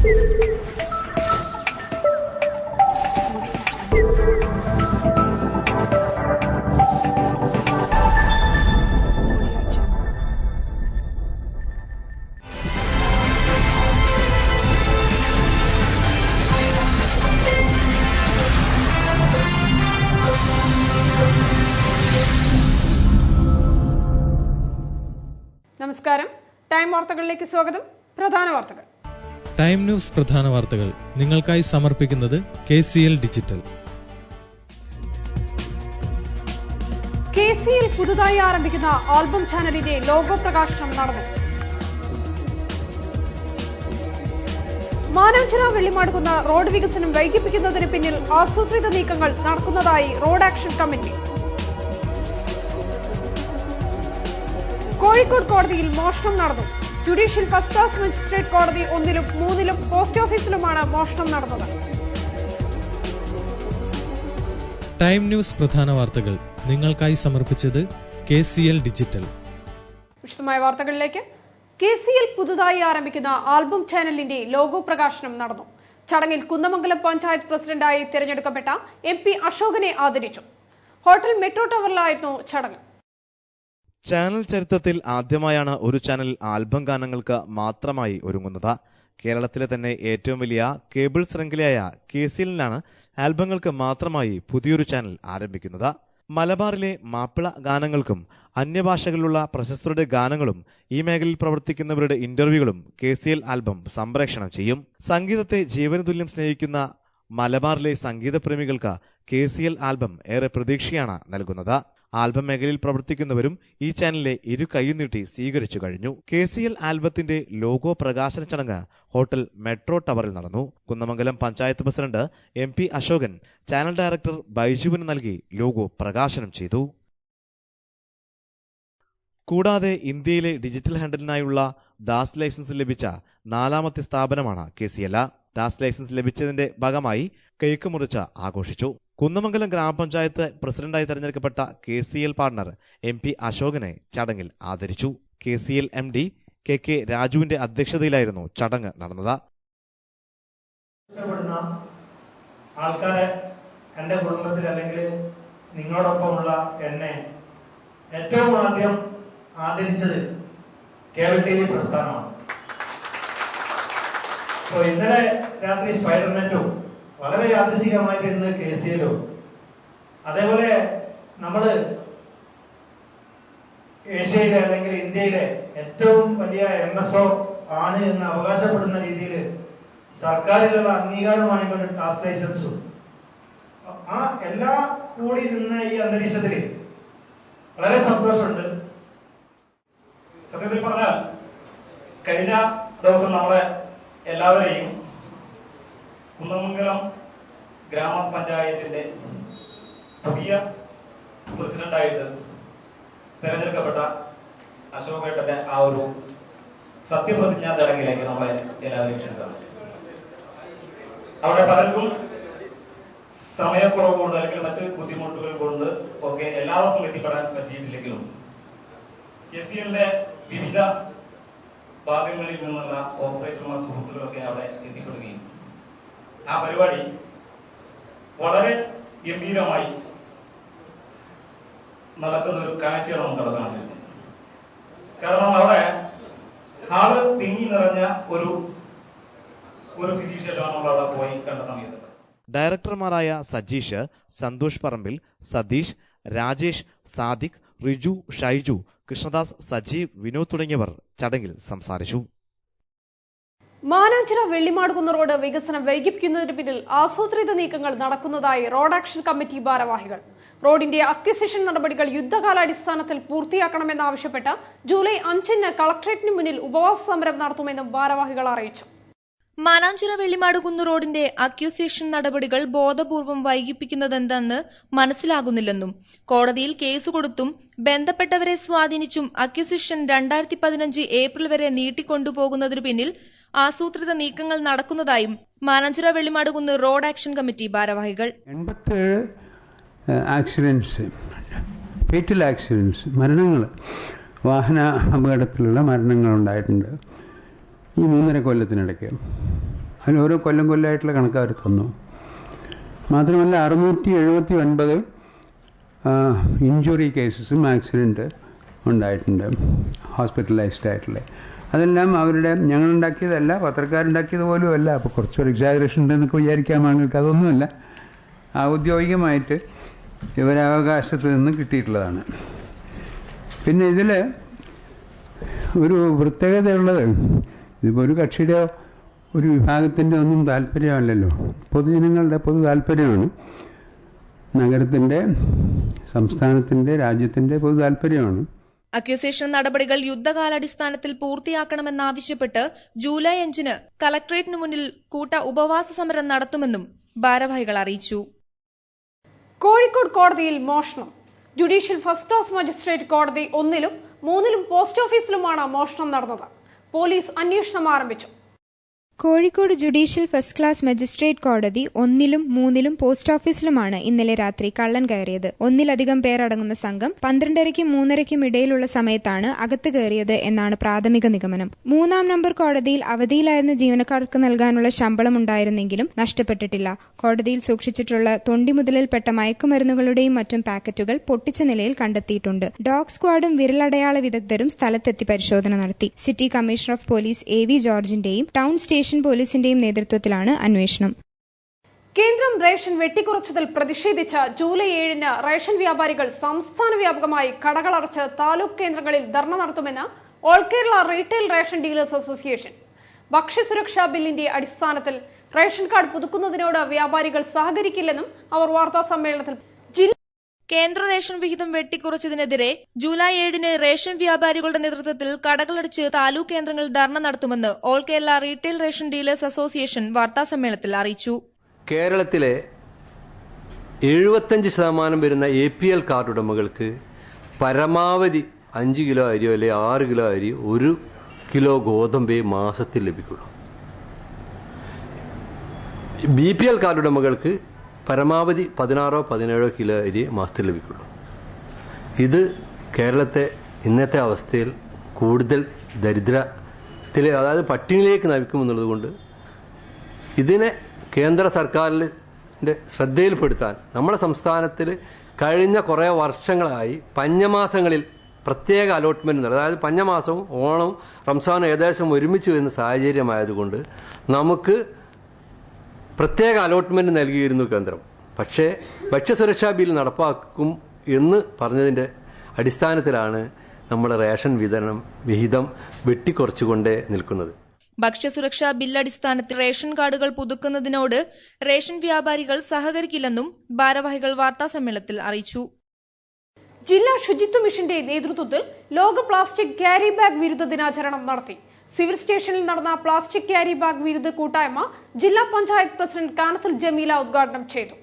നമസ്കാരം. ടൈം വാർത്തകളിലേക്ക് സ്വാഗതം. പ്രധാന വാർത്തകൾ. ടൈം ന്യൂസ് പ്രധാന വാർത്തകൾ നിങ്ങൾക്കായി സമർപ്പിക്കുന്നത് KCL ഡിജിറ്റൽ. KCL പുതുതായി ആരംഭിക്കുന്ന ആൽബം ചാനലിന്റെ ലോഗോ പ്രകാശനം നടന്നു. മാനാഞ്ചിറ വെള്ളിമാടുകുന്ന് റോഡ് വികസനം വൈകിപ്പിക്കുന്നതിന് പിന്നിൽ ആസൂത്രിത നീക്കങ്ങൾ നടക്കുന്നതായി റോഡ് ആക്ഷൻ കമ്മിറ്റി. കോഴിക്കോട് കോടതിയിൽ മോഷണം നടന്നു. ജുഡീഷ്യൽ ഫസ്റ്റ് ക്ലാസ് മജിസ്ട്രേറ്റ് കോടതി 1-ലും 3-ലും പോസ്റ്റ് ഓഫീസിലുമാണ് മോഷണം നടന്നത്. ടൈം ന്യൂസ് പ്രധാന വാർത്തകൾ നിങ്ങൾക്കായി സമർപ്പിച്ചത് KCL ഡിജിറ്റൽ. വിശദമായ വാർത്തകളിലേക്ക്. KCL പുതുതായി ആരംഭിക്കുന്ന ആൽബം ചാനലിന്റെ ലോഗോ പ്രകാശനം നടന്നു. ചടങ്ങിൽ കുന്നമംഗലം പഞ്ചായത്ത് പ്രസിഡന്റായി തിരഞ്ഞെടുക്കപ്പെട്ട MP അശോകനെ ആദരിച്ചു. ഹോട്ടൽ മെട്രോ ടവറിലായിരുന്നു ചടങ്ങ്. ചാനൽ ചരിത്രത്തിൽ ആദ്യമായാണ് ഒരു ചാനൽ ആൽബം ഗാനങ്ങൾക്ക് മാത്രമായി ഒരുങ്ങുന്നത്. കേരളത്തിലെ തന്നെ ഏറ്റവും വലിയ കേബിൾ ശൃംഖലയായ KCLനാണ് ആൽബങ്ങൾക്ക് മാത്രമായി പുതിയൊരു ചാനൽ ആരംഭിക്കുന്നത്. മലബാറിലെ മാപ്പിള ഗാനങ്ങൾക്കും അന്യഭാഷകളിലുള്ള പ്രശസ്തരുടെ ഗാനങ്ങളും ഈ മേഖലയിൽ പ്രവർത്തിക്കുന്നവരുടെ ഇന്റർവ്യൂകളും KCL ആൽബം സംപ്രേഷണം ചെയ്യും. സംഗീതത്തെ ജീവനതുല്യം സ്നേഹിക്കുന്ന മലബാറിലെ സംഗീതപ്രേമികൾക്ക് KCL ആൽബം ഏറെ പ്രതീക്ഷയാണ് നൽകുന്നത്. ആൽബം മേഖലയിൽ പ്രവർത്തിക്കുന്നവരും ഈ ചാനലിലെ ഇരു കൈയും നീട്ടി സ്വീകരിച്ചു കഴിഞ്ഞു. KCL ആൽബത്തിന്റെ ലോഗോ പ്രകാശന ചടങ്ങ് ഹോട്ടൽ മെട്രോ ടവറിൽ നടന്നു. Kunnamangalam panchayat president MP Ashokan channel director ബൈജുവിന് നൽകി ലോഗോ പ്രകാശനം ചെയ്തു. കൂടാതെ ഇന്ത്യയിലെ ഡിജിറ്റൽ ഹാൻഡിലിനായുള്ള ദാസ് ലൈസൻസ് ലഭിച്ച 4ാമത്തെ സ്ഥാപനമാണ് KCL. ദാസ് ലൈസൻസ് ലഭിച്ചതിന്റെ ഭാഗമായി കേക്ക് മുറിച്ച് ആഘോഷിച്ചു. കുന്നമംഗലം ഗ്രാമപഞ്ചായത്ത് പ്രസിഡന്റായി തെരഞ്ഞെടുക്കപ്പെട്ട KCL പാർട്ണർ MP അശോകനെ ചടങ്ങിൽ ആദരിച്ചു. KCL MD KK രാജുവിന്റെ അധ്യക്ഷതയിലായിരുന്നു ചടങ്ങ് നടന്നത്. ആൾക്കാരെ എന്റെ കുടുംബത്തിൽ അല്ലെങ്കിൽ നിങ്ങളോടൊപ്പമുള്ള എന്നെ ഏറ്റവും ആദ്യം ആദരിച്ചത് കേബിൾ TV പ്രസ്ഥാനമാണ്. ഇന്നലെ രാത്രി സ്പൈഡർനെറ്റും വളരെ യാദൃശികമായിട്ട് ഇന്ന് KCLും അതേപോലെ നമ്മള് ഏഷ്യയിലെ അല്ലെങ്കിൽ ഇന്ത്യയിലെ ഏറ്റവും വലിയ MSO ആണ് എന്ന് അവകാശപ്പെടുന്ന രീതിയിൽ സർക്കാരിലുള്ള അംഗീകാരമായിക്കൊണ്ട് ടാസ്ക് ലൈസൻസും ആ എല്ലാ കൂടി നിന്ന ഈ അന്തരീക്ഷത്തിൽ വളരെ സന്തോഷമുണ്ട്. സത്യത്തിൽ പറഞ്ഞാൽ കഴിഞ്ഞ ദിവസം നമ്മളെ എല്ലാവരെയും കുന്നമംഗലം ഗ്രാമപഞ്ചായത്തിന്റെ പുതിയ പ്രസിഡന്റായിട്ട് തെരഞ്ഞെടുക്കപ്പെട്ട അശോകേട്ടന്റെ ആ ഒരു സത്യപ്രതിജ്ഞാ ചടങ്ങിലേക്ക് നമ്മളെ എല്ലാവരെയും ക്ഷണിച്ചതാണ്. അവിടെ പലർക്കും സമയക്കുറവ് കൊണ്ട് അല്ലെങ്കിൽ മറ്റ് ബുദ്ധിമുട്ടുകൾ കൊണ്ട് ഒക്കെ എല്ലാവർക്കും എത്തിപ്പെടാൻ പറ്റിയിട്ടില്ലെങ്കിലും KCLന്റെ വിവിധ ഭാഗങ്ങളിൽ നിന്നുള്ള ഓപ്പറേറ്റർമാർ സുഹൃത്തുക്കളൊക്കെ അവിടെ എത്തിപ്പെടുകയും ആ പരിപാടി വളരെ ഗംഭീരമായി നടക്കുന്ന ഒരു കാഴ്ചയാണ് നമുക്ക് നടക്കുന്നത്. കാരണം അവിടെ ആള് തിങ്ങി നിറഞ്ഞ ഒരു സ്ഥിതിവിശേഷമാണ് നമ്മൾ അവിടെ പോയി കണ്ട സമയത്ത്. ഡയറക്ടർമാരായ സജീഷ്, സന്തോഷ് പറമ്പിൽ, സതീഷ്, രാജേഷ്, സാദിഖ്, റിജു, ഷൈജു, കൃഷ്ണദാസ്, സജീവ്, വിനോദ് തുടങ്ങിയവർ ചടങ്ങിൽ സംസാരിച്ചു. മാനാഞ്ചിറ വെള്ളിമാടുകുന്ന് റോഡ് വികസനം വൈകിപ്പിക്കുന്നതിന് പിന്നിൽ ആസൂത്രിത നീക്കങ്ങൾ നടക്കുന്നതായി റോഡ് ആക്ഷൻ കമ്മിറ്റി ഭാരവാഹികൾ. റോഡിന്റെ അക്വിസിഷൻ നടപടികൾ യുദ്ധകാലാടിസ്ഥാനത്തിൽ പൂർത്തിയാക്കണമെന്നാവശ്യപ്പെട്ട് ജൂലൈ 5-ന് കളക്ടറേറ്റിന് മുന്നിൽ ഉപവാസ സമരം നടത്തുമെന്നും ഭാരവാഹികൾ അറിയിച്ചു. മാനാഞ്ചിറ വെള്ളിമാടുകുന്ന് റോഡിന്റെ അക്വിസിഷൻ നടപടികൾ ബോധപൂർവം വൈകിപ്പിക്കുന്നതെന്തെന്ന് മനസ്സിലാകുന്നില്ലെന്നും കോടതിയിൽ കേസ് കൊടുത്തും ബന്ധപ്പെട്ടവരെ സ്വാധീനിച്ചും അക്വിസിഷൻ 2015 ഏപ്രിൽ വരെ നീട്ടിക്കൊണ്ടുപോകുന്നതിനു പിന്നിൽ ആസൂത്രിത നീക്കങ്ങൾ നടക്കുന്നതായും Mananchira Vellimadukunnu road action committee ഭാരവാഹികൾ. 87 ആക്സിഡന്റ്സ്, ഫേറ്റൽ ആക്സിഡന്റ്സ്, മരണങ്ങൾ, വാഹന അപകടത്തിലുള്ള മരണങ്ങൾ ഉണ്ടായിട്ടുണ്ട് ഈ 3.5 കൊല്ലത്തിനിടയ്ക്ക്. അതിന് ഓരോ കൊല്ലമായിട്ടുള്ള കണക്ക് അവർ തന്നു. മാത്രമല്ല 679 ഇഞ്ചുറി കേസസും ആക്സിഡൻറ്റ് ഉണ്ടായിട്ടുണ്ട്, ഹോസ്പിറ്റലൈസ്ഡ് ആയിട്ടുള്ള. അതെല്ലാം ഞങ്ങളുണ്ടാക്കിയതല്ല, പത്രക്കാരുണ്ടാക്കിയത് പോലും അല്ല. അപ്പോൾ കുറച്ചൊരു എക്സാഗറേഷൻ ഉണ്ടെന്നൊക്കെ വിചാരിക്കാൻ ആളുകൾക്ക് അതൊന്നുമല്ല. ഔദ്യോഗികമായിട്ട് വിവരാവകാശത്തിൽ നിന്ന് കിട്ടിയിട്ടുള്ളതാണ്. പിന്നെ ഇതിൽ ഒരു പ്രത്യേകതയുള്ളത്, ഇതിപ്പോൾ ഒരു കക്ഷിയുടെ ഒരു വിഭാഗത്തിൻ്റെ ഒന്നും താല്പര്യമല്ലല്ലോ, പൊതുജനങ്ങളുടെ പൊതു താല്പര്യമാണ്. നഗരത്തിൻ്റെ, സംസ്ഥാനത്തിൻ്റെ, രാജ്യത്തിൻ്റെ പൊതു താല്പര്യമാണ്. അക്യൂസേഷൻ നടപടികൾ യുദ്ധകാലാടിസ്ഥാനത്തിൽ പൂർത്തിയാക്കണമെന്നാവശ്യപ്പെട്ട് ജൂലൈ 5 കളക്ടറേറ്റിനു മുന്നിൽ കൂട്ട ഉപവാസ സമരം നടത്തുമെന്നും ഭാരവാഹികൾ അറിയിച്ചു. കോഴിക്കോട് കോടതിയിൽ മോഷണം. ജുഡീഷ്യൽ ഫസ്റ്റ് ക്ലാസ് മജിസ്ട്രേറ്റ് കോടതി 1-ലും 3-ലും പോസ്റ്റ് ഓഫീസിലുമാണ് മോഷണം നടന്നത്. പോലീസ് അന്വേഷണം ആരംഭിച്ചു. Kozhikode judicial first class magistrate കോടതി 1-ലും 3-ലും പോസ്റ്റ് ഓഫീസിലുമാണ് ഇന്നലെ രാത്രി കള്ളൻ കയറിയത്. 1-ലധികം പേരടങ്ങുന്ന സംഘം 12:30-നും 3:30-നും ഇടയിലുള്ള സമയത്താണ് അകത്ത് കയറിയത് എന്നാണ് പ്രാഥമിക നിഗമനം. 3-ാം നമ്പർ കോടതിയിൽ അവധിയിലായിരുന്ന ജീവനക്കാർക്ക് നൽകാനുള്ള ശമ്പളം ഉണ്ടായിരുന്നെങ്കിലും നഷ്ടപ്പെട്ടിട്ടില്ല. കോടതിയിൽ സൂക്ഷിച്ചിട്ടുള്ള തൊണ്ടിമുതലിൽപ്പെട്ട മയക്കുമരുന്നുകളുടെയും മറ്റും പാക്കറ്റുകൾ പൊട്ടിച്ച നിലയിൽ കണ്ടെത്തിയിട്ടുണ്ട്. ഡോഗ് സ്ക്വാഡും വിരലടയാള വിദഗ്ധരും സ്ഥലത്തെത്തി പരിശോധന നടത്തി. City commissioner of police AV ജോർജിന്റെയും ടൗൺ സ്റ്റേഷൻ പോലീസിന്റെയും നേതൃത്വത്തിലാണ് അന്വേഷണം. കേന്ദ്രം റേഷൻ വെട്ടിക്കുറച്ചതിൽ പ്രതിഷേധിച്ച് ജൂലൈ 7-ന് റേഷൻ വ്യാപാരികൾ സംസ്ഥാന വ്യാപകമായി കടകളടച്ച് താലൂക്ക് കേന്ദ്രങ്ങളിൽ ധർണ നടത്തുമെന്ന് all Kerala retail ration dealers association. ഭക്ഷ്യസുരക്ഷാ ബില്ലിന്റെ അടിസ്ഥാനത്തിൽ റേഷൻ കാർഡ് പുതുക്കുന്നതിനോട് വ്യാപാരികൾ സഹകരിക്കില്ലെന്നും അവർ വാർത്താ സമ്മേളനത്തിൽ കേന്ദ്ര റേഷൻ വിഹിതം വെട്ടിക്കുറച്ചതിനെതിരെ ജൂലൈ 7-ന് റേഷൻ വ്യാപാരികളുടെ നേതൃത്വത്തിൽ കടകളടച്ച് താലൂക്ക് കേന്ദ്രങ്ങളിൽ ധർണ നടത്തുമെന്ന് all Kerala retail ration dealers association വാർത്താസമ്മേളനത്തിൽ അറിയിച്ചു. കേരളത്തിലെ 75% വരുന്ന APL കാർഡ് ഉടമകൾക്ക് പരമാവധി 5 കിലോ അരിയോ അല്ലെങ്കിൽ 6 കിലോ അരി 1 കിലോ ഗോതമ്പേ മാസത്തിൽ ലഭിക്കുള്ളൂ. BPL കാർഡ് ഉടമകൾക്ക് പരമാവധി 16-17 കിലോ അരി മാസത്തിൽ ലഭിക്കുള്ളൂ. ഇത് കേരളത്തെ ഇന്നത്തെ അവസ്ഥയിൽ കൂടുതൽ ദരിദ്രത്തിൽ, അതായത് പട്ടിണിയിലേക്ക് നയിക്കുമെന്നുള്ളത് കൊണ്ട് ഇതിനെ കേന്ദ്ര സർക്കാരിൻ്റെ ശ്രദ്ധയിൽപ്പെടുത്താൻ നമ്മുടെ സംസ്ഥാനത്തിൽ കഴിഞ്ഞ കുറേ വർഷങ്ങളായി പഞ്ഞമാസങ്ങളിൽ പ്രത്യേക അലോട്ട്മെന്റ്, അതായത് പഞ്ഞമാസവും ഓണവും റംസാനും ഏകദേശം ഒരുമിച്ച് വരുന്ന സാഹചര്യമായതുകൊണ്ട് നമുക്ക് പ്രത്യേക അലോട്ട്മെന്റ് നൽകിയിരുന്നു കേന്ദ്രം. പക്ഷേ ഭക്ഷ്യസുരക്ഷാ ബിൽ നടപ്പാക്കും എന്ന് പറഞ്ഞതിന്റെ അടിസ്ഥാനത്തിലാണ് നമ്മുടെ റേഷൻ വിഹിതം വെട്ടിക്കുറച്ചുകൊണ്ടേ നിൽക്കുന്നത്. ഭക്ഷ്യസുരക്ഷാ ബില്ലടിസ്ഥാനത്തിൽ റേഷൻ കാർഡുകൾ പുതുക്കുന്നതിനോട് റേഷൻ വ്യാപാരികൾ സഹകരിക്കില്ലെന്നും ഭാരവാഹികൾ വാർത്താസമ്മേളനത്തിൽ അറിയിച്ചു. ജില്ലാ ശുചിത്വ മിഷന്റെ നേതൃത്വത്തിൽ ലോക പ്ലാസ്റ്റിക് ക്യാരി ബാഗ് വിരുദ്ധ ദിനാചരണം നടത്തി. സിവിൽ സ്റ്റേഷനിൽ നടന്ന പ്ലാസ്റ്റിക് ക്യാരി ബാഗ് വിരുദ്ധ കൂട്ടായ്മ ജില്ലാ പഞ്ചായത്ത് പ്രസിഡന്റ് കാനത്തിൽ ജമീല ഉദ്ഘാടനം ചെയ്തു.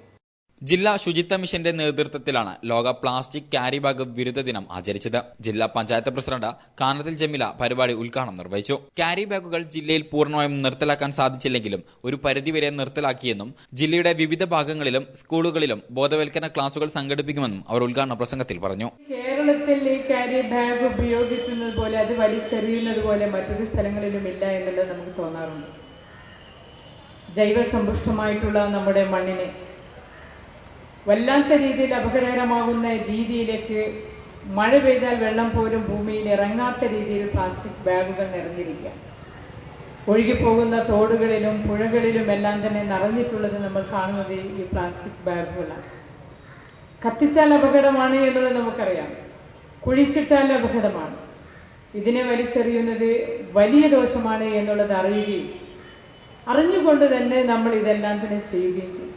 ജില്ലാ ശുചിത്വ മിഷന്റെ നേതൃത്വത്തിലാണ് ലോക പ്ലാസ്റ്റിക് ക്യാരി ബാഗ് വിരുദ്ധ ദിനം ആചരിച്ചത്. ജില്ലാ പഞ്ചായത്ത് പ്രസിഡന്റ് കാനത്തിൽ ജമീല പരിപാടി ഉദ്ഘാടനം നിർവഹിച്ചു. ക്യാരി ബാഗുകൾ ജില്ലയിൽ പൂർണ്ണമായും നിർത്തലാക്കാൻ സാധിച്ചില്ലെങ്കിലും ഒരു പരിധിവരെ നിർത്തലാക്കിയെന്നും ജില്ലയുടെ വിവിധ ഭാഗങ്ങളിലും സ്കൂളുകളിലും ബോധവൽക്കരണ ക്ലാസുകൾ സംഘടിപ്പിക്കുമെന്നും അവർ ഉദ്ഘാടന പ്രസംഗത്തിൽ പറഞ്ഞു. കേരളത്തിൽ ഈ ക്യാരി ബാഗ് ഉപയോഗിക്കുന്നത് പോലെ, അത് വലിച്ചെറിയുന്നത് പോലെ മറ്റൊരു സ്ഥലങ്ങളിലും ഇല്ല എന്നുള്ളത് നമുക്ക് തോന്നാറുണ്ട്. ജൈവസമ്പുഷ്ടമായിട്ടുള്ള നമ്മുടെ മണ്ണിനെ വല്ലാത്ത രീതിയിൽ അപകടകരമാകുന്ന രീതിയിലേക്ക് മഴ പെയ്താൽ വെള്ളം പോലും ഭൂമിയിൽ ഇറങ്ങാത്ത രീതിയിൽ പ്ലാസ്റ്റിക് ബാഗുകൾ നിറഞ്ഞിരിക്കുക. ഒഴുകിപ്പോകുന്ന തോടുകളിലും പുഴകളിലും എല്ലാം തന്നെ നിറഞ്ഞിട്ടുള്ളത് നമ്മൾ കാണുന്നത് ഈ പ്ലാസ്റ്റിക് ബാഗുകളാണ്. കത്തിച്ചാൽ അപകടമാണ് എന്നുള്ളത് നമുക്കറിയാം, കുഴിച്ചിട്ടാൽ അപകടമാണ്. ഇതിനെ വലിച്ചെറിയുന്നത് വലിയ ദോഷമാണ് എന്നുള്ളത് അറിയുകയും അറിഞ്ഞുകൊണ്ട് തന്നെ നമ്മൾ ഇതെല്ലാം തന്നെ ചെയ്യുകയും ചെയ്യും.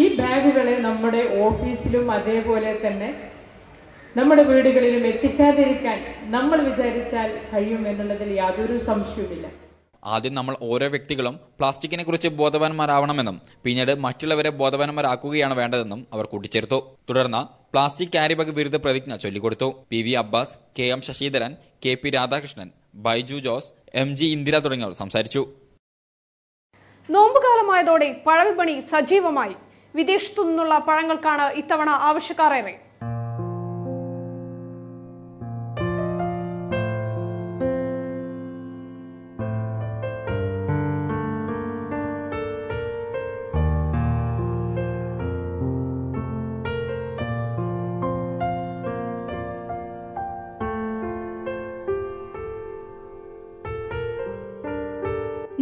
ഈ ബാഗുകളെ നമ്മുടെ ഓഫീസിലും അതേപോലെ തന്നെ നമ്മുടെ വീടുകളിലും എത്തിക്കാതിരിക്കാൻ നമ്മൾ വിചാരിച്ചാൽ കഴിയും എന്നുള്ളതിൽ യാതൊരു സംശയവുമില്ല. ആദ്യം നമ്മൾ ഓരോ വ്യക്തികളും പ്ലാസ്റ്റിക്കിനെ കുറിച്ച് ബോധവാന്മാരാവണമെന്നും പിന്നീട് മറ്റുള്ളവരെ ബോധവാന്മാരാക്കുകയാണ് വേണ്ടതെന്നും അവർ കൂട്ടിച്ചേർത്തു. തുടർന്ന് പ്ലാസ്റ്റിക് ക്യാരി ബാഗ് വിരുദ്ധ പ്രതിജ്ഞ ചൊല്ലിക്കൊടുത്തു. PV Abbas, KM Sasidharan, KP Radhakrishnan, Baiju Jose, MG Indira തുടങ്ങിയവർ സംസാരിച്ചു. നോമ്പുകാലമായതോടെ പഴവിപണി സജീവമായി. വിദേശത്തു നിന്നുള്ള പഴങ്ങൾക്കാണ് ഇത്തവണ ആവശ്യക്കാരേറെ.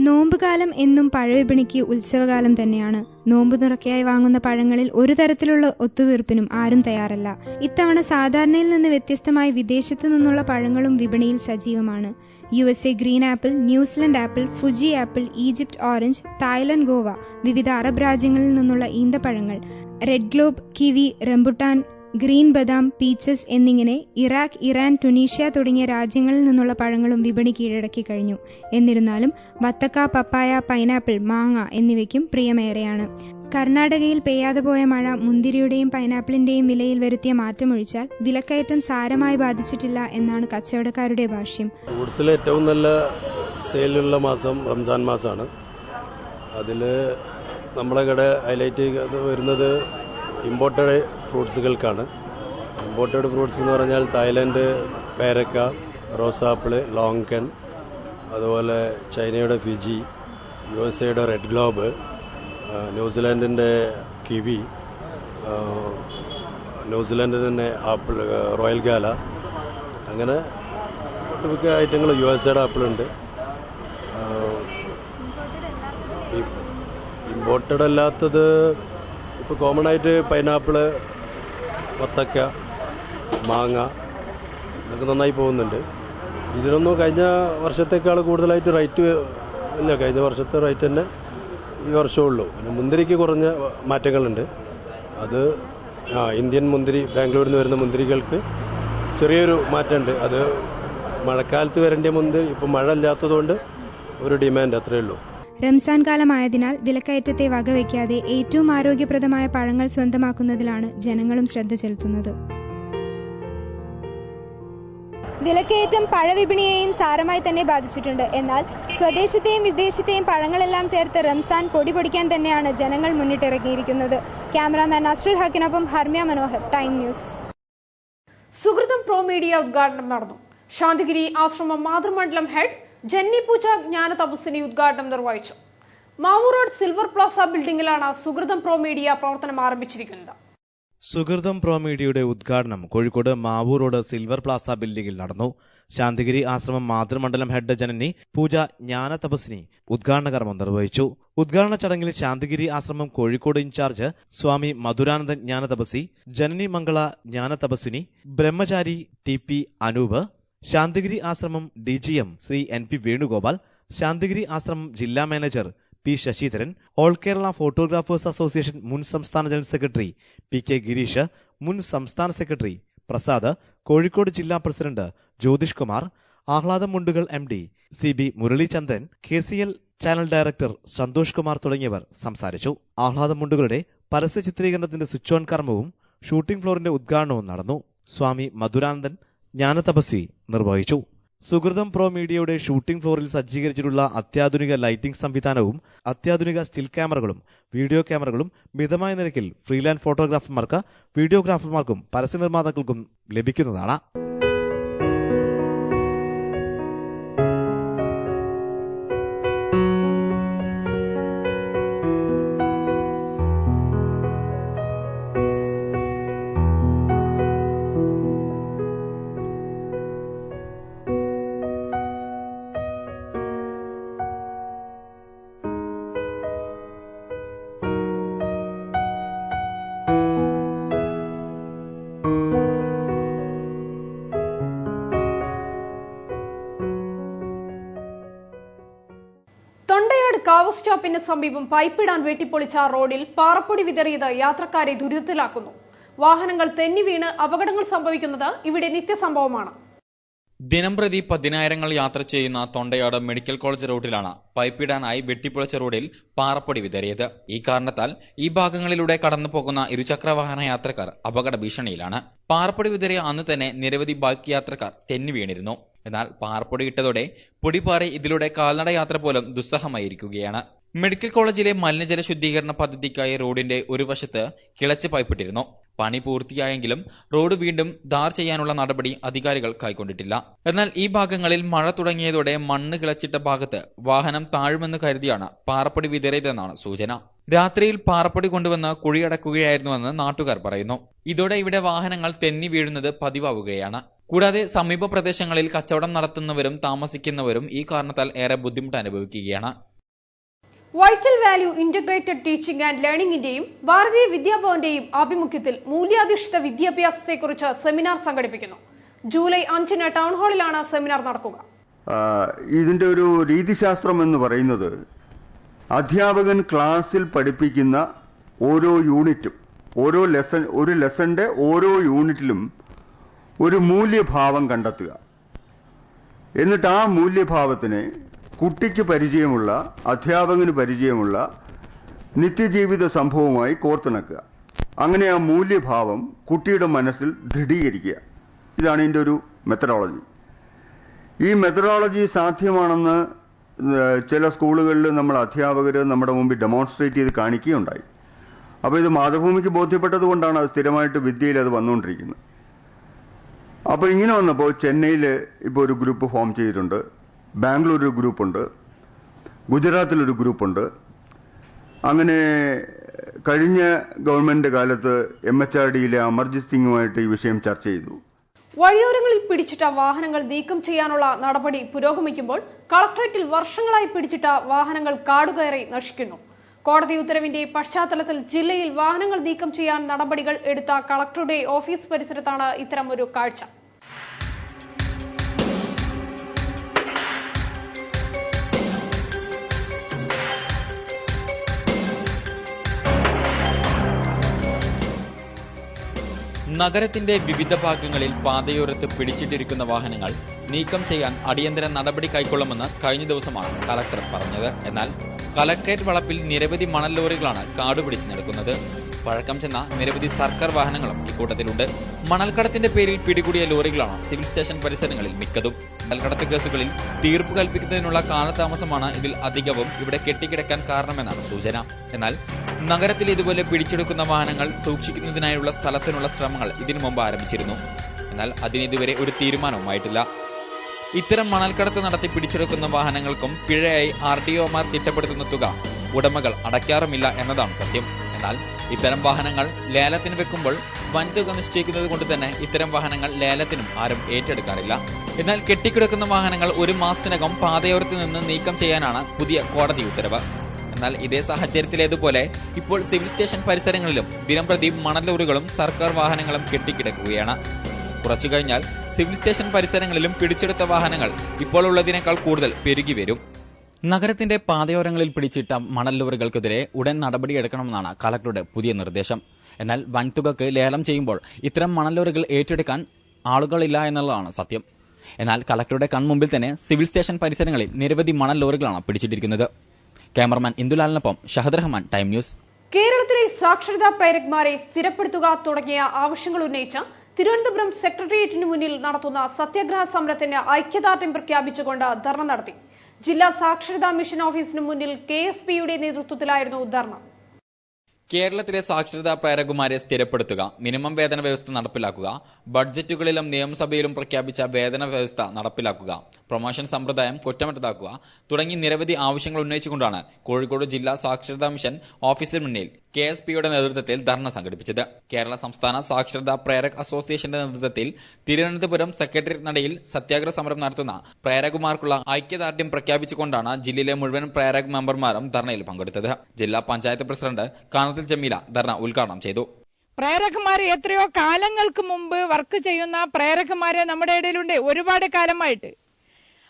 നോമ്പുകാലം എന്നും പഴവിപണിക്ക് ഉത്സവകാലം തന്നെയാണ്. നോമ്പ് തുറക്കയായി വാങ്ങുന്ന പഴങ്ങളിൽ ഒരു തരത്തിലുള്ള ഒത്തുതീർപ്പിനും ആരും തയ്യാറല്ല. ഇത്തവണ സാധാരണയിൽ നിന്ന് വ്യത്യസ്തമായി വിദേശത്തു നിന്നുള്ള പഴങ്ങളും വിപണിയിൽ സജീവമാണ്. USA green apple, New Zealand apple, Fuji apple, Egypt orange, Thailand, Goa, വിവിധ അറബ് രാജ്യങ്ങളിൽ നിന്നുള്ള ഈന്തപ്പഴങ്ങൾ, red globe, kiwi, rambutan, green ബദാം, പീച്ചസ് എന്നിങ്ങനെ ഇറാഖ്, ഇറാൻ, ടുണീഷ്യ തുടങ്ങിയ രാജ്യങ്ങളിൽ നിന്നുള്ള പഴങ്ങളും വിപണി കീഴടക്കി കഴിഞ്ഞു. എന്നിരുന്നാലും വത്തക്ക, പപ്പായ, പൈനാപ്പിൾ, മാങ്ങ എന്നിവയ്ക്കും പ്രിയമേറെയാണ്. കർണാടകയിൽ പെയ്യാതെ പോയ മഴ മുന്തിരിയുടെയും പൈനാപ്പിളിന്റെയും വിലയിൽ വരുത്തിയ മാറ്റമൊഴിച്ചാൽ വിലക്കയറ്റം സാരമായി ബാധിച്ചിട്ടില്ല എന്നാണ് കച്ചവടക്കാരുടെ ഭാഷ്യം. ഫ്രൂട്ട്സിൽ ഏറ്റവും നല്ല സെയിലുള്ള മാസം റംസാൻ മാസമാണ്. അതിൽ നമ്മളെ കട ഹൈലൈറ്റ് വരുന്നത് ഇമ്പോർട്ടഡ് ഫ്രൂട്ട്സുകൾക്കാണ്. ഇമ്പോർട്ടഡ് ഫ്രൂട്ട്സ് എന്ന് പറഞ്ഞാൽ തായ്ലൻഡ് പേരക്ക, റോസാപ്പിള്, ലോങ്കൻ, അതുപോലെ ചൈനയുടെ ഫിജി, USA റെഡ് ഗ്ലോബ്, ന്യൂസിലാൻഡിൻ്റെ കിവി, ന്യൂസിലാൻഡിൻ്റെ ആപ്പിൾ, റോയൽ ഗാല, അങ്ങനെ ഒട്ടുമിക്ക ഐറ്റങ്ങൾ. USA ആപ്പിളുണ്ട്. ഇമ്പോർട്ടഡ് അല്ലാത്തത് ഇപ്പോൾ കോമൺ ആയിട്ട് പൈനാപ്പിള്, വത്തക്ക, മാങ്ങ ഇതൊക്കെ നന്നായി പോകുന്നുണ്ട്. ഇതിനൊന്നും കഴിഞ്ഞ വർഷത്തേക്കാൾ കൂടുതലായിട്ട് റേറ്റ് ഇല്ല. കഴിഞ്ഞ വർഷത്തെ റേറ്റ് തന്നെ ഈ വർഷമുള്ളൂ. പിന്നെ മുന്തിരിക്ക് കുറഞ്ഞ മാറ്റങ്ങളുണ്ട്. അത് ഇന്ത്യൻ മുന്തിരി, ബാംഗ്ലൂരിൽ നിന്ന് വരുന്ന മുന്തിരികൾക്ക് ചെറിയൊരു മാറ്റമുണ്ട്. അത് മഴക്കാലത്ത് വരേണ്ട മുന്തിരി ഇപ്പോൾ മഴ ഇല്ലാത്തതുകൊണ്ട് ഒരു ഡിമാൻഡ് അത്രയേ ഉള്ളൂ. റംസാൻ കാലമായതിനാൽ വിലക്കയറ്റത്തെ വകവയ്ക്കാതെ ഏറ്റവും ആരോഗ്യപ്രദമായ പഴങ്ങൾ സ്വന്തമാക്കുന്നതിലാണ് ജനങ്ങളും ശ്രദ്ധ ചെലുത്തുന്നത്. വിലക്കയറ്റം പഴവിപണിയെയും സാരമായി തന്നെ ബാധിച്ചിട്ടുണ്ട്. എന്നാൽ സ്വദേശത്തെയും വിദേശത്തെയും പഴങ്ങളെല്ലാം ചേർത്ത് റംസാൻ പൊടിപൊടിക്കാൻ തന്നെയാണ് ജനങ്ങൾ മുന്നിട്ടിറങ്ങിയിരിക്കുന്നത്. ക്യാമറാമാൻ നസ്രുൽ ഹക്കിനൊപ്പം Harmya Manohar, time news. Suhrutham pro media ഉദ്ഘാടനം നടന്നു. ശാന്തിഗിരി ആശ്രമം മാതൃമണ്ഡലം ഹെഡ് ജന്നി പൂജ ജ്ഞാന തപസ്സിനി ഉദ്ഘാടനം നിർവഹിച്ചു. മാവൂർ റോഡ് സിൽവർ പ്ലാസ ബിൽഡിംഗിലാണ് സുഹൃതം പ്രോ മീഡിയ പ്രവർത്തനം ആരംഭിച്ചിരിക്കുന്നത്. സുഹൃതം പ്രോ മീഡിയയുടെ ഉദ്ഘാടനം Kozhikode Mavoor road silver plaza ബിൽഡിംഗിൽ നടന്നു. ശാന്തിഗിരി ആശ്രമം മാതൃമണ്ഡലം ഹെഡ് ജനനി പൂജ ജ്ഞാന തപസ്സിനി ഉദ്ഘാടന കർമ്മം നിർവഹിച്ചു. ഉദ്ഘാടന ചടങ്ങിൽ ശാന്തിഗിരി ആശ്രമം കോഴിക്കോട് ഇൻചാർജ് സ്വാമി മധുരാനന്ദൻ ജ്ഞാന തപസ്സി, ജനനി മംഗള ജ്ഞാന തപസ്സിനി, ബ്രഹ്മചാരി TP അനൂപ്, ശാന്തിഗിരി ആശ്രമം DGM ശ്രീ NP വേണുഗോപാൽ, ശാന്തിഗിരി ആശ്രമം ജില്ലാ manager P Sasidharan, all Kerala photographers association മുൻ സംസ്ഥാന ജനറൽ സെക്രട്ടറി PK ഗിരീഷ്, മുൻ സംസ്ഥാന സെക്രട്ടറി പ്രസാദ്, കോഴിക്കോട് ജില്ലാ പ്രസിഡന്റ് ജ്യോതിഷ് കുമാർ, ആഹ്ലാദം മുണ്ടുകൾ MD CB Muralichandran, KCL channel director Santhosh Kumar തുടങ്ങിയവർ സംസാരിച്ചു. ആഹ്ലാദം മുണ്ടുകളുടെ പരസ്യ ചിത്രീകരണത്തിന്റെ സ്വിച്ച് ഓൺ കർമ്മവും ഷൂട്ടിംഗ് ഫ്ലോറിന്റെ ഉദ്ഘാടനവും നടന്നു. സ്വാമി മധുരാനന്ദൻ ജ്ഞാന തപസ്വി നിർവഹിച്ചു. സുഹൃതം പ്രോ മീഡിയയുടെ ഷൂട്ടിംഗ് ഫ്ലോറിൽ സജ്ജീകരിച്ചിട്ടുള്ള അത്യാധുനിക ലൈറ്റിംഗ് സംവിധാനവും അത്യാധുനിക സ്റ്റിൽ ക്യാമറകളും വീഡിയോ ക്യാമറകളും മിതമായ നിരക്കിൽ ഫ്രീലാൻസ് ഫോട്ടോഗ്രാഫർമാർക്ക്, വീഡിയോഗ്രാഫർമാർക്കും പരസ്യ നിർമ്മാതാക്കൾക്കും ലഭിക്കുന്നതാണ്. തൊണ്ടയാട് കാവ് സ്റ്റോപ്പിന് സമീപം പൈപ്പിടാൻ വെട്ടിപ്പൊളിച്ച റോഡിൽ പാറപ്പൊടി വിതറിയത് യാത്രക്കാരെ ദുരിതത്തിലാക്കുന്നു. വാഹനങ്ങൾ തെന്നി വീണ് അപകടങ്ങൾ സംഭവിക്കുന്നത് ഇവിടെ നിത്യസംഭവമാണ്. ദിനംപ്രതി 10,000 യാത്ര ചെയ്യുന്ന തൊണ്ടയാട് മെഡിക്കൽ കോളേജ് റൂട്ടിലാണ് പൈപ്പിടാനായി വെട്ടിപ്പൊളിച്ച റോഡിൽ പാറപ്പൊടി വിതറിയത്. ഈ കാരണത്താൽ ഈ ഭാഗങ്ങളിലൂടെ കടന്നു പോകുന്ന ഇരുചക്രവാഹന യാത്രക്കാർ അപകട ഭീഷണിയിലാണ്. പാറപ്പൊടി വിതറിയ അന്ന് തന്നെ നിരവധി ബൈക്ക് യാത്രക്കാർ തെന്നി വീണിരുന്നു. എന്നാൽ പാറപ്പൊടി ഇട്ടതോടെ പൊടിപാറി ഇതിലൂടെ കാൽനട യാത്ര പോലും ദുസ്സഹമായിരിക്കുകയാണ്. മെഡിക്കൽ കോളേജിലെ മലിനജല ശുദ്ധീകരണ പദ്ധതിക്കായി റോഡിന്റെ ഒരു വശത്ത് കിളച്ച് പൈപ്പിട്ടിരുന്നു. പണി പൂർത്തിയായെങ്കിലും റോഡ് വീണ്ടും ധാർ ചെയ്യാനുള്ള നടപടി അധികാരികൾ കൈക്കൊണ്ടിട്ടില്ല. എന്നാൽ ഈ ഭാഗങ്ങളിൽ മഴ തുടങ്ങിയതോടെ മണ്ണ് കിളച്ചിട്ട ഭാഗത്ത് വാഹനം താഴുമെന്ന് കരുതിയാണ് പാറപ്പൊടി വിതറിയതെന്നാണ് സൂചന. രാത്രിയിൽ പാറപ്പൊടി കൊണ്ടുവന്ന് കുഴിയടക്കുകയായിരുന്നുവെന്ന് നാട്ടുകാർ പറയുന്നു. ഇതോടെ ഇവിടെ വാഹനങ്ങൾ തെന്നി വീഴുന്നത് പതിവാവുകയാണ്. കൂടാതെ സമീപ പ്രദേശങ്ങളിൽ കച്ചവടം നടത്തുന്നവരും താമസിക്കുന്നവരും ഈ കാരണത്താൽ ഏറെ ബുദ്ധിമുട്ട് അനുഭവിക്കുകയാണ്. Vital value integrated teaching and ലേണിംഗിന്റെയും ഭാരതീയ വിദ്യാഭവന്റെയും ആഭിമുഖ്യത്തിൽ മൂല്യാധിഷ്ഠിത വിദ്യാഭ്യാസത്തെക്കുറിച്ച് സെമിനാർ സംഘടിപ്പിക്കുന്നു. ജൂലൈ 5 ടൗൺ ഹാളിലാണ് സെമിനാർ നടക്കുക. ഇതിന്റെ ഒരു രീതിശാസ്ത്രം എന്ന് പറയുന്നത് അധ്യാപകൻ ക്ലാസ്സിൽ പഠിപ്പിക്കുന്ന ഓരോ യൂണിറ്റും ഒരു ലെസന്റെ ഓരോ യൂണിറ്റിലും ഒരു മൂല്യഭാവം കണ്ടെത്തുക. എന്നിട്ട് ആ മൂല്യഭാവത്തിനെ കുട്ടിക്ക് പരിചയമുള്ള, അധ്യാപകന് പരിചയമുള്ള നിത്യജീവിത സംഭവവുമായി കോർത്തിണക്കുക. അങ്ങനെ ആ മൂല്യഭാവം കുട്ടിയുടെ മനസ്സിൽ ദൃഢീകരിക്കുക. ഇതാണ് ഇതിന്റെ ഒരു മെത്തഡോളജി. ഈ മെത്തഡോളജി സാധ്യമാണെന്ന് ചില സ്കൂളുകളിൽ നമ്മൾ അധ്യാപകർ നമ്മുടെ മുമ്പിൽ ഡെമോൺസ്ട്രേറ്റ് ചെയ്ത് കാണിക്കുകയുണ്ടായി. അപ്പോൾ ഇത് മാതൃഭൂമിക്ക് ബോധ്യപ്പെട്ടത് കൊണ്ടാണ് അത് സ്ഥിരമായിട്ട് വിദ്യയിൽ അത് വന്നുകൊണ്ടിരിക്കുന്നത്. അപ്പോൾ ഇങ്ങനെ വന്നപ്പോൾ ചെന്നൈയിൽ ഇപ്പോൾ ഒരു ഗ്രൂപ്പ് ഫോം ചെയ്തിട്ടുണ്ട്, ബാംഗ്ലൂർ ഒരു ഗ്രൂപ്പുണ്ട്, ഗുജറാത്തിലൊരു ഗ്രൂപ്പുണ്ട്. അങ്ങനെ കഴിഞ്ഞ ഗവൺമെന്റ് കാലത്ത് MHRDയിലെ അമർജിത് സിംഗുമായിട്ട് ഈ വിഷയം ചർച്ച ചെയ്തു. വഴിയോരങ്ങളിൽ പിടിച്ചിട്ട വാഹനങ്ങൾ നീക്കം ചെയ്യാനുള്ള നടപടി പുരോഗമിക്കുമ്പോൾ കളക്ടറേറ്റിൽ വർഷങ്ങളായി പിടിച്ചിട്ട വാഹനങ്ങൾ കാടുകയറി നശിക്കുന്നു. കോടതി ഉത്തരവിന്റെ പശ്ചാത്തലത്തിൽ ജില്ലയിൽ വാഹനങ്ങൾ നീക്കം ചെയ്യാൻ നടപടികൾ എടുത്ത കളക്ടറുടെ ഓഫീസ് പരിസരത്താണ് ഇത്തരം ഒരു കാഴ്ച. നഗരത്തിന്റെ വിവിധ ഭാഗങ്ങളിൽ പാതയോരത്ത് പിടിച്ചിട്ടിരിക്കുന്ന വാഹനങ്ങൾ നീക്കം ചെയ്യാൻ അടിയന്തര നടപടി കൈക്കൊള്ളുമെന്ന് കഴിഞ്ഞ ദിവസമാണ് കളക്ടർ പറഞ്ഞത്. എന്നാൽ കളക്ടറേറ്റ് വളപ്പിൽ നിരവധി മണൽ ലോറികളാണ് കാടുപിടിച്ച് നടക്കുന്നത്. പഴക്കം ചെന്ന നിരവധി സർക്കാർ വാഹനങ്ങളും ഇക്കൂട്ടത്തിലുണ്ട്. മണൽക്കടത്തിന്റെ പേരിൽ പിടികൂടിയ ലോറികളാണ് സിവിൽ സ്റ്റേഷൻ പരിസരങ്ങളിൽ മിക്കതും. മണൽക്കടത്ത് കേസുകളിൽ തീർപ്പ് കൽപ്പിക്കുന്നതിനുള്ള കാലതാമസമാണ് ഇതിൽ അധികവും ഇവിടെ കെട്ടിക്കിടക്കാൻ കാരണമെന്നാണ് സൂചന. എന്നാൽ നഗരത്തിൽ ഇതുപോലെ പിടിച്ചെടുക്കുന്ന വാഹനങ്ങൾ സൂക്ഷിക്കുന്നതിനായുള്ള സ്ഥലത്തിനുള്ള ശ്രമങ്ങൾ ഇതിനു മുമ്പ് ആരംഭിച്ചിരുന്നു. എന്നാൽ അതിനിതുവരെ ഒരു തീരുമാനവുമായിട്ടില്ല. ഇത്തരം മണൽക്കടത്ത് നടത്തി പിടിച്ചെടുക്കുന്ന വാഹനങ്ങൾക്കും പിഴയായി RDOമാർ തിട്ടപ്പെടുത്തുന്ന തുക ഉടമകൾ അടയ്ക്കാറുമില്ല എന്നതാണ് സത്യം. എന്നാൽ ഇത്തരം വാഹനങ്ങൾ ലേലത്തിന് വെക്കുമ്പോൾ വൻതുക നിശ്ചയിക്കുന്നത് കൊണ്ട് തന്നെ ഇത്തരം വാഹനങ്ങൾ ലേലത്തിനും ആരും ഏറ്റെടുക്കാറില്ല. എന്നാൽ കെട്ടിക്കിടക്കുന്ന വാഹനങ്ങൾ 1 മാസത്തിനകം പാതയോരത്ത് നിന്ന് നീക്കം ചെയ്യാനാണ് പുതിയ കോടതി ഉത്തരവ്. എന്നാൽ ഇതേ സാഹചര്യത്തിലേതുപോലെ ഇപ്പോൾ സിവിൽ സ്റ്റേഷൻ പരിസരങ്ങളിലും ദിനംപ്രതി മണൽ ലോറികളും സർക്കാർ വാഹനങ്ങളും കെട്ടിക്കിടക്കുകയാണ്. കുറച്ചു കഴിഞ്ഞാൽ സിവിൽ സ്റ്റേഷൻ പരിസരങ്ങളിലും പിടിച്ചെടുത്ത വാഹനങ്ങൾ ഇപ്പോൾ ഉള്ളതിനേക്കാൾ കൂടുതൽ പെരുകി വരും. നഗരത്തിന്റെ പാതയോരങ്ങളിൽ പിടിച്ചിട്ട മണൽ ലോറികൾക്കെതിരെ ഉടൻ നടപടിയെടുക്കണമെന്നാണ് കളക്ടറുടെ പുതിയ നിർദ്ദേശം. എന്നാൽ വൻതുകക്ക് ലേലം ചെയ്യുമ്പോൾ ഇത്തരം മണൽ ലോറികൾ ഏറ്റെടുക്കാൻ ആളുകളില്ല എന്നുള്ളതാണ് സത്യം. എന്നാൽ കളക്ടറുടെ കൺമുമ്പിൽ തന്നെ സിവിൽ സ്റ്റേഷൻ പരിസരങ്ങളിൽ നിരവധി മണൽ ലോറികളാണ് പിടിച്ചിട്ടിരിക്കുന്നത്. ക്യാമറമാൻ ഇന്ദുലാലിനൊപ്പം ഷഹദ് റഹ്മാൻ, ടൈം ന്യൂസ്. കേരളത്തിലെ സാക്ഷരതാ പ്രേരക്മാരെ സ്ഥിരപ്പെടുത്തുക തുടങ്ങിയ ആവശ്യങ്ങൾ ഉന്നയിച്ച തിരുവനന്തപുരം സെക്രട്ടേറിയറ്റിന് മുന്നിൽ നടത്തുന്ന സത്യാഗ്രഹ സമരത്തിന് ഐക്യദാർഢ്യം പ്രഖ്യാപിച്ചുകൊണ്ട് ധർണ നടത്തി. ജില്ലാ സാക്ഷരതാ മിഷൻ ഓഫീസിന് മുന്നിൽ KSPയുടെ നേതൃത്വത്തിലായിരുന്നു ധർണ. കേരളത്തിലെ സാക്ഷരതാ പ്രേരകുമാരെ സ്ഥിരപ്പെടുത്തുക, മിനിമം വേതന വ്യവസ്ഥ നടപ്പിലാക്കുക, ബഡ്ജറ്റുകളിലും നിയമസഭയിലും പ്രഖ്യാപിച്ച വേതന വ്യവസ്ഥ നടപ്പിലാക്കുക, പ്രൊമോഷൻ സമ്പ്രദായം കുറ്റമറ്റതാക്കുക തുടങ്ങി നിരവധി ആവശ്യങ്ങൾ ഉന്നയിച്ചുകൊണ്ടാണ് കോഴിക്കോട് ജില്ലാ സാക്ഷരതാ മിഷൻ ഓഫീസിന് മുന്നിൽ KSPയുടെ നേതൃത്വത്തിൽ ധർണ സംഘടിപ്പിച്ചത്. കേരള സംസ്ഥാന സാക്ഷരതാ പ്രേരക് അസോസിയേഷന്റെ നേതൃത്വത്തിൽ തിരുവനന്തപുരം സെക്രട്ടേറിയറ്റ് നടയിൽ സത്യാഗ്രഹ സമരം നടത്തുന്ന പ്രേരകുമാർക്കുള്ള ഐക്യദാർഢ്യം പ്രഖ്യാപിച്ചുകൊണ്ടാണ് ജില്ലയിലെ മുഴുവൻ പ്രേരക് മെമ്പർമാരും ധർണയിൽ പങ്കെടുത്തത്. ജില്ലാ പഞ്ചായത്ത് പ്രസിഡന്റ് കാനത്തിൽ ജമീല ധർണ ഉദ്ഘാടനം ചെയ്തു. പ്രേരകന്മാർ എത്രയോ കാലങ്ങൾക്ക് മുമ്പ് വർക്ക് ചെയ്യുന്ന പ്രേരകന്മാരെ നമ്മുടെ ഇടയിലുണ്ട്, ഒരുപാട് കാലമായിട്ട്.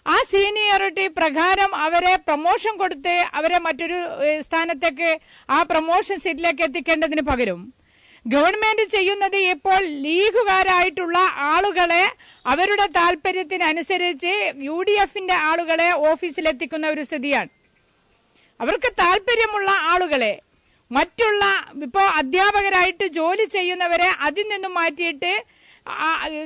ആ സീനിയോറിറ്റി പ്രകാരം അവരെ പ്രൊമോഷൻ കൊടുത്ത് അവരെ മറ്റൊരു സ്ഥാനത്തേക്ക് ആ പ്രൊമോഷൻ സീറ്റിലേക്ക് എത്തിക്കേണ്ടതിന് പകരം ഗവൺമെന്റ് ചെയ്യുന്നത് ഇപ്പോൾ ലീഗുകാരായിട്ടുള്ള ആളുകളെ അവരുടെ താല്പര്യത്തിനനുസരിച്ച് UDFന്റെ ആളുകളെ ഓഫീസിലെത്തിക്കുന്ന ഒരു സ്ഥിതിയാണ്. അവർക്ക് താല്പര്യമുള്ള ആളുകളെ മറ്റുള്ള ഇപ്പോൾ അധ്യാപകരായിട്ട് ജോലി ചെയ്യുന്നവരെ അതിൽ നിന്നും മാറ്റിയിട്ട്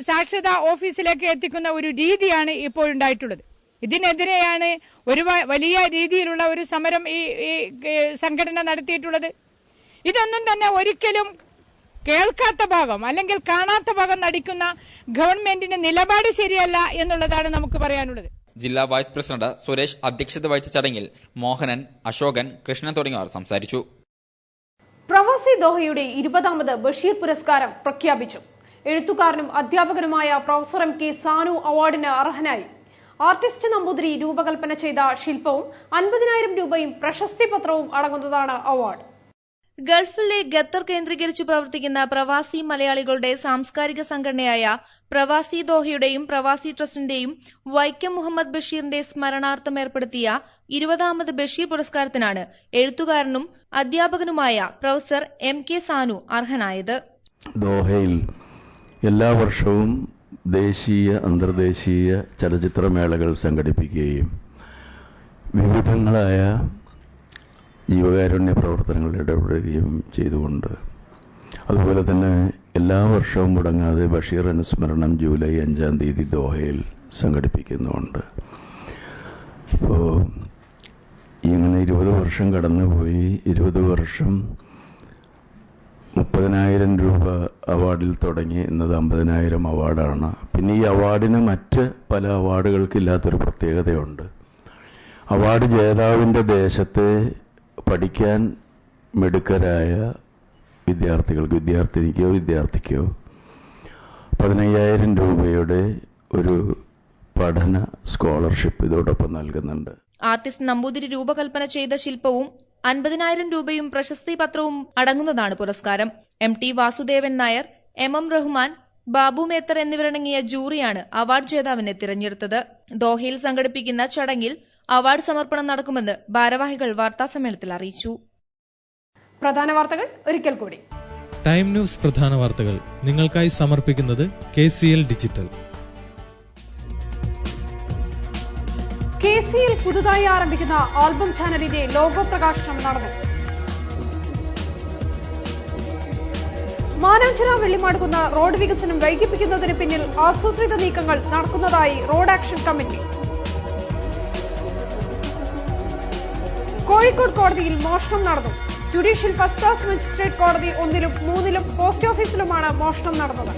സാക്ഷരതാ ഓഫീസിലേക്ക് എത്തിക്കുന്ന ഒരു രീതിയാണ് ഇപ്പോൾ ഉണ്ടായിട്ടുള്ളത്. ഇതിനെതിരെയാണ് ഒരു വലിയ രീതിയിലുള്ള ഒരു സമരം ഈ സംഘടന നടത്തിയിട്ടുള്ളത്. ഇതൊന്നും തന്നെ ഒരിക്കലും കേൾക്കാത്ത ഭാഗം അല്ലെങ്കിൽ കാണാത്ത ഭാഗം നടിക്കുന്ന ഗവൺമെന്റിന്റെ നിലപാട് ശരിയല്ല എന്നുള്ളതാണ് നമുക്ക് പറയാനുള്ളത്. ജില്ലാ വൈസ് പ്രസിഡന്റ് സുരേഷ് അധ്യക്ഷത വഹിച്ച ചടങ്ങിൽ മോഹനൻ, അശോകൻ, കൃഷ്ണൻ തുടങ്ങിയവർ സംസാരിച്ചു. പ്രവാസി ദോഹയുടെ 20ാമത് ബഷീർ പുരസ്കാരം പ്രഖ്യാപിച്ചു. എഴുത്തുകാരനും അധ്യാപകനുമായ പ്രൊഫസർ എം കെ സാനു അവാർഡിന് അർഹനായി. ആർട്ടിസ്റ്റ് നമ്പൂതിരി രൂപകൽപ്പന ചെയ്ത ശില്പവും 50,000 രൂപയും പ്രശസ്തി പത്രവും അടങ്ങുന്നതാണ് അവാർഡ്. ഗൾഫിലെ ഖത്തർ കേന്ദ്രീകരിച്ചു പ്രവർത്തിക്കുന്ന പ്രവാസി മലയാളികളുടെ സാംസ്കാരിക സംഘടനയായ പ്രവാസി ദോഹയുടെയും പ്രവാസി ട്രസ്റ്റിന്റെയും വൈക്കം മുഹമ്മദ് ബഷീറിന്റെ സ്മരണാർത്ഥം ഏർപ്പെടുത്തിയ 20ാമത് ബഷീർ പുരസ്കാരത്തിനാണ് എഴുത്തുകാരനും അധ്യാപകനുമായ പ്രൊഫസർ എം കെ സാനു അർഹനായത്. ദോഹയിൽ എല്ലാ വർഷവും ദേശീയ അന്തർദേശീയ ചലച്ചിത്രമേളകൾ സംഘടിപ്പിക്കുകയും വിവിധങ്ങളായ ജീവകാരുണ്യ പ്രവർത്തനങ്ങളിൽ ഇടപെടുകയും ചെയ്തുകൊണ്ട്, അതുപോലെ തന്നെ എല്ലാ വർഷവും മുടങ്ങാതെ ബഷീർ അനുസ്മരണം ജൂലൈ 5-ാം തീയതി ദോഹയിൽ സംഘടിപ്പിക്കുന്നുണ്ട്. അപ്പോൾ ഇങ്ങനെ 20 വർഷം കടന്നുപോയി. 20 വർഷം 30,000 രൂപ അവാർഡിൽ തുടങ്ങി. ഇന്നത് 50,000 അവാർഡാണ്. പിന്നെ ഈ അവാർഡിന് മറ്റ് പല അവാർഡുകൾക്കില്ലാത്തൊരു പ്രത്യേകതയുണ്ട്. അവാർഡ് ജേതാവിൻ്റെ ദേശത്തെ പഠിക്കാൻ മിടുക്കരായ വിദ്യാർത്ഥിക്കോ 15,000 രൂപയുടെ ഒരു പഠന സ്കോളർഷിപ്പ് ഇതോടൊപ്പം നൽകുന്നുണ്ട്. ആർട്ടിസ്റ്റ് നമ്പൂതിരി രൂപകൽപ്പന ചെയ്ത ശില്പവും 50,000 രൂപയും പ്രശസ്തി പത്രവും അടങ്ങുന്നതാണ് പുരസ്കാരം. MT വാസുദേവൻ നായർ, MM റഹ്മാൻ, ബാബു മേത്തർ എന്നിവരടങ്ങിയ ജൂറിയാണ് അവാർഡ് ജേതാവിനെ തിരഞ്ഞെടുത്തത്. ദോഹയിൽ സംഘടിപ്പിക്കുന്ന ചടങ്ങിൽ അവാർഡ് സമർപ്പണം നടക്കുമെന്ന് ഭാരവാഹികൾ വാർത്താസമ്മേളനത്തിൽ അറിയിച്ചു. പ്രധാന വാർത്തകൾ ഒരിക്കൽ കൂടി. ടൈം ന്യൂസ് പ്രധാന വാർത്തകൾ നിങ്ങൾക്കായി സമർപ്പിക്കുന്നത് KCL ഡിജിറ്റൽ. KCL പുതുതായി ആരംഭിക്കുന്ന ആൽബം ചാനലിന്റെ ലോഗോ പ്രകാശനം നടന്നു. മാനാഞ്ചിറ വെള്ളിമാടുകുന്ന് റോഡ് വികസനം വൈകിപ്പിക്കുന്നതിന് പിന്നിൽ ആസൂത്രിത നീക്കങ്ങൾ നടക്കുന്നതായി റോഡ് ആക്ഷൻ കമ്മിറ്റി. കോഴിക്കോട് കോടതിയിൽ മോഷണം നടന്നു. ജുഡീഷ്യൽ ഫസ്റ്റ് ക്ലാസ് മജിസ്ട്രേറ്റ് കോടതി 1-ലും 3-ലും പോസ്റ്റ് ഓഫീസിലുമാണ് മോഷണം നടന്നത്.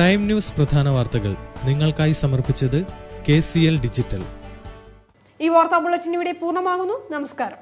ടൈം ന്യൂസ് പ്രധാന വാർത്തകൾ നിങ്ങൾക്കായി സമർപ്പിച്ചത് KCL ഡിജിറ്റൽ. ഈ വാർത്താ ബുള്ളറ്റിൻ ഇവിടെ പൂർണ്ണമാകുന്നു. നമസ്കാരം.